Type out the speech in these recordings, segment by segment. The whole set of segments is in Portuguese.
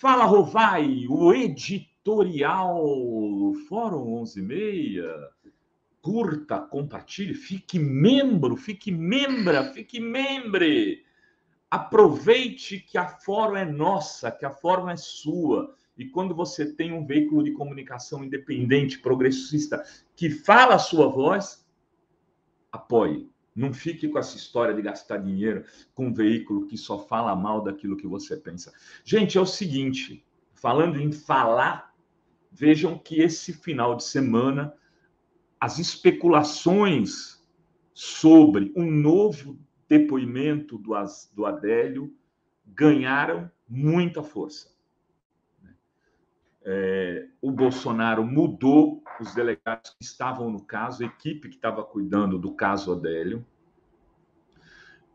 Fala, Rovai, o editorial Fórum 11:30. Curta, compartilhe, fique membro, fique membra, fique membre. Aproveite que a Fórum é nossa, que a Fórum é sua. E quando você tem um veículo de comunicação independente, progressista, que fala a sua voz, apoie. Não fique com essa história de gastar dinheiro com um veículo que só fala mal daquilo que você pensa. Gente, é o seguinte, falando em falar, vejam que esse final de semana, as especulações sobre um novo depoimento do Adélio ganharam muita força. O Bolsonaro mudou os delegados que estavam no caso, a equipe que estava cuidando do caso Adélio.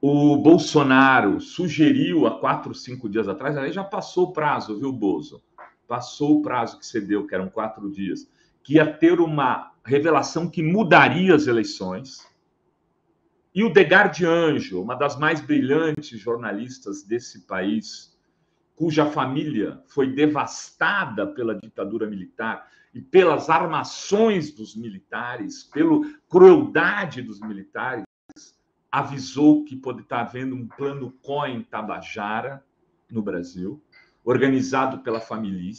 O Bolsonaro sugeriu há 4, 5 dias atrás, aí já passou o prazo, viu, Bozo? Passou o prazo que você deu, que eram 4 dias, que ia ter uma revelação que mudaria as eleições. E o Degar de Anjo, uma das mais brilhantes jornalistas desse país, cuja família foi devastada pela ditadura militar e pelas armações dos militares, pela crueldade dos militares, avisou que pode estar havendo um plano Cohen Tabajara no Brasil, organizado pela família.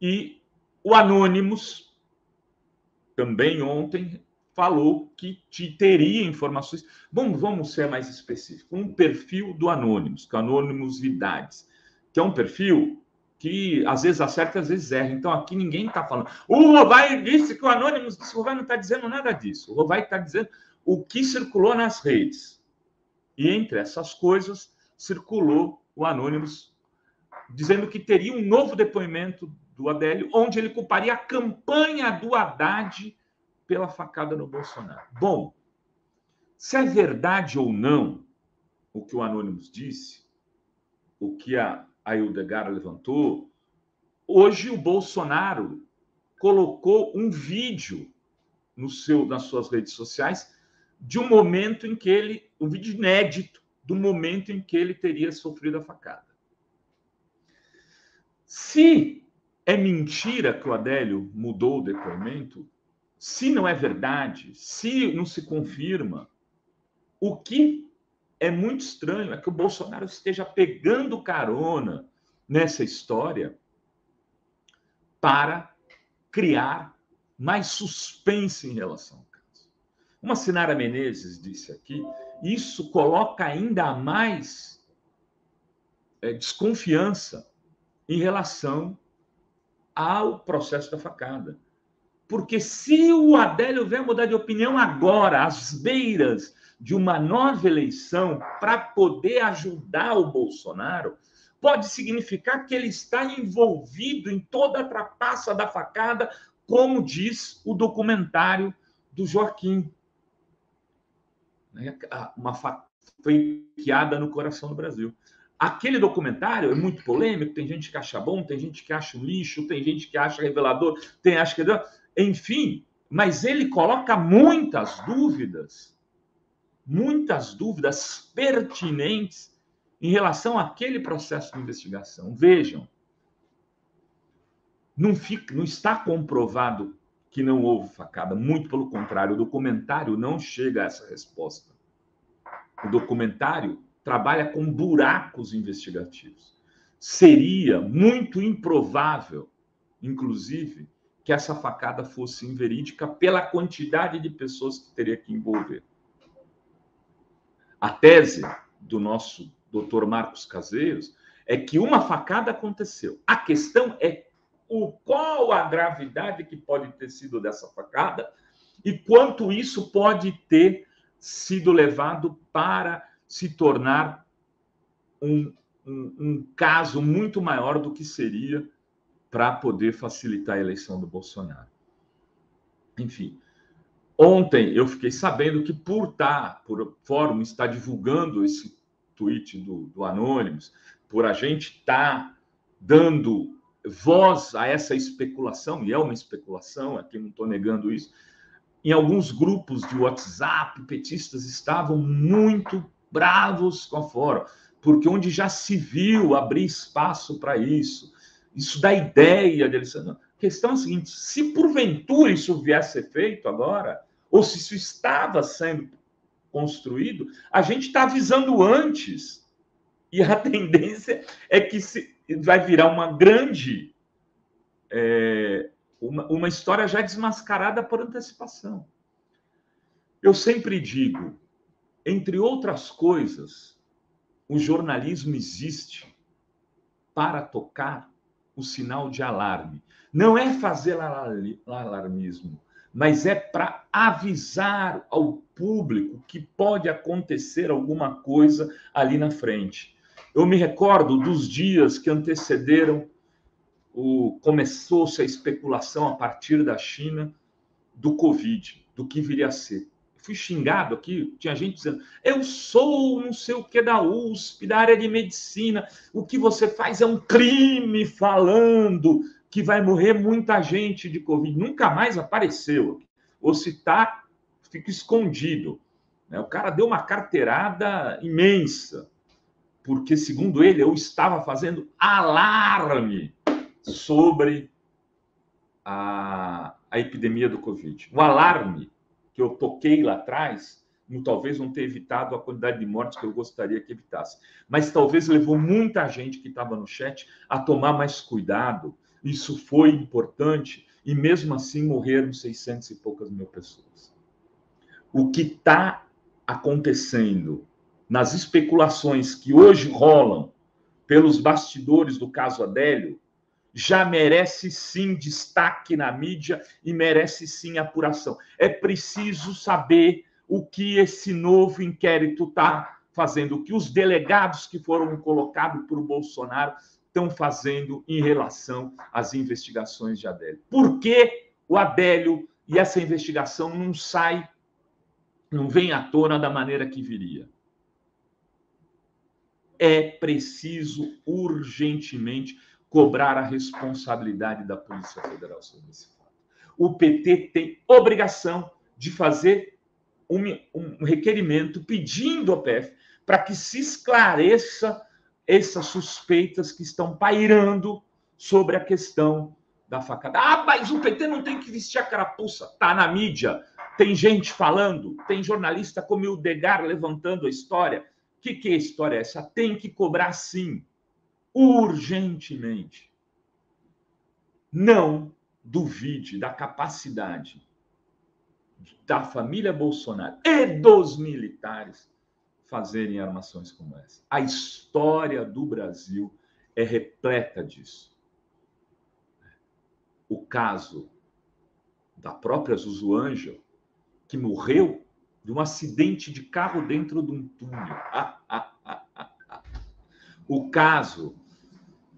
E o Anonymous, também ontem, falou que teria informações. Vamos ser mais específicos. Um perfil do Anonymous, que é Anonymous Vidades, que é um perfil que às vezes acerta, às vezes erra. Então aqui ninguém está falando. O Rovai disse que o Anonymous disse. O Rovai não está dizendo nada disso. O Rovai está dizendo o que circulou nas redes. E entre essas coisas, circulou o Anonymous dizendo que teria um novo depoimento do Adélio, onde ele culparia a campanha do Haddad pela facada no Bolsonaro. Bom, se é verdade ou não o que o Anonymous disse, o que a Hildegard levantou, hoje o Bolsonaro colocou um vídeo nas suas redes sociais de um momento em que um vídeo inédito do momento em que ele teria sofrido a facada. Se é mentira que o Adélio mudou o depoimento, se não é verdade, se não se confirma, o que é muito estranho é que o Bolsonaro esteja pegando carona nessa história para criar mais suspense em relação ao caso. Uma Sinara Menezes disse aqui, isso coloca ainda mais desconfiança em relação ao processo da facada. Porque se o Adélio vier mudar de opinião agora, às beiras de uma nova eleição, para poder ajudar o Bolsonaro, pode significar que ele está envolvido em toda a trapaça da facada, como diz o documentário do Joaquim. Uma faqueada no coração do Brasil. Aquele documentário é muito polêmico, tem gente que acha bom, tem gente que acha um lixo, tem gente que acha revelador, tem acha que... Enfim, mas ele coloca muitas dúvidas pertinentes em relação àquele processo de investigação. Vejam, não está comprovado que não houve facada, muito pelo contrário, o documentário não chega a essa resposta. O documentário trabalha com buracos investigativos. Seria muito improvável, inclusive, que essa facada fosse inverídica pela quantidade de pessoas que teria que envolver. A tese do nosso doutor Marcos Caseiros é que uma facada aconteceu. A questão é qual a gravidade que pode ter sido dessa facada e quanto isso pode ter sido levado para se tornar um caso muito maior do que seria para poder facilitar a eleição do Bolsonaro. Enfim, ontem eu fiquei sabendo que por o Fórum estar divulgando esse tweet do Anonymous, por a gente estar dando voz a essa especulação, e é uma especulação, aqui não estou negando isso, em alguns grupos de WhatsApp, petistas estavam muito bravos com a Fórum, porque onde já se viu abrir espaço para isso, isso dá ideia dele. A questão é a seguinte: se porventura isso viesse a ser feito agora, ou se isso estava sendo construído, a gente está avisando antes. E a tendência é que vai virar uma grande... uma história já desmascarada por antecipação. Eu sempre digo, entre outras coisas, o jornalismo existe para tocar o sinal de alarme. Não é fazer alarmismo, mas é para avisar ao público que pode acontecer alguma coisa ali na frente. Eu me recordo dos dias que antecederam começou-se a especulação a partir da China do Covid, do que viria a ser. Fui xingado aqui, tinha gente dizendo: eu sou não sei o que da USP, da área de medicina, o que você faz é um crime, falando que vai morrer muita gente de Covid. Nunca mais apareceu. Ou se tá, fica escondido. O cara deu uma carteirada imensa, porque, segundo ele, eu estava fazendo alarme sobre a epidemia do Covid. O alarme que eu toquei lá atrás, talvez não tenha evitado a quantidade de mortes que eu gostaria que evitasse, mas talvez levou muita gente que estava no chat a tomar mais cuidado. Isso foi importante, e mesmo assim morreram 600 e poucas mil pessoas. O que está acontecendo nas especulações que hoje rolam pelos bastidores do caso Adélio já merece sim destaque na mídia e merece sim apuração. É preciso saber o que esse novo inquérito está fazendo, o que os delegados que foram colocados por Bolsonaro estão fazendo em relação às investigações de Adélio. Por que o Adélio e essa investigação não vem à tona da maneira que viria? É preciso urgentemente cobrar a responsabilidade da Polícia Federal sobre esse fato. O PT tem obrigação de fazer um requerimento pedindo ao PF para que se esclareça essas suspeitas que estão pairando sobre a questão da facada. Ah, mas o PT não tem que vestir a carapuça. Está na mídia, tem gente falando, tem jornalista como o Degar levantando a história. O que é a história essa? Tem que cobrar sim, urgentemente. Não duvide da capacidade da família Bolsonaro e dos militares fazerem armações como essa. A história do Brasil é repleta disso. O caso da própria Zuzu Ângelo, que morreu de um acidente de carro dentro de um túnel. O caso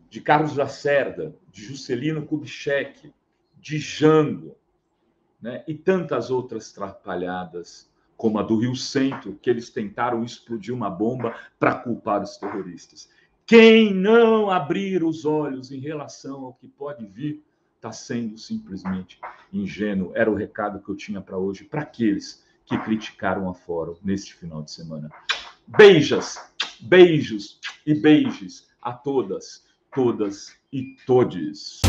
de Carlos Lacerda, de Juscelino Kubitschek, de Jango, né? E tantas outras trapalhadas, como a do Rio Centro, que eles tentaram explodir uma bomba para culpar os terroristas. Quem não abrir os olhos em relação ao que pode vir está sendo simplesmente ingênuo. Era o recado que eu tinha para hoje, para aqueles que criticaram a Fórum neste final de semana. Beijos e beijos a todas e todes.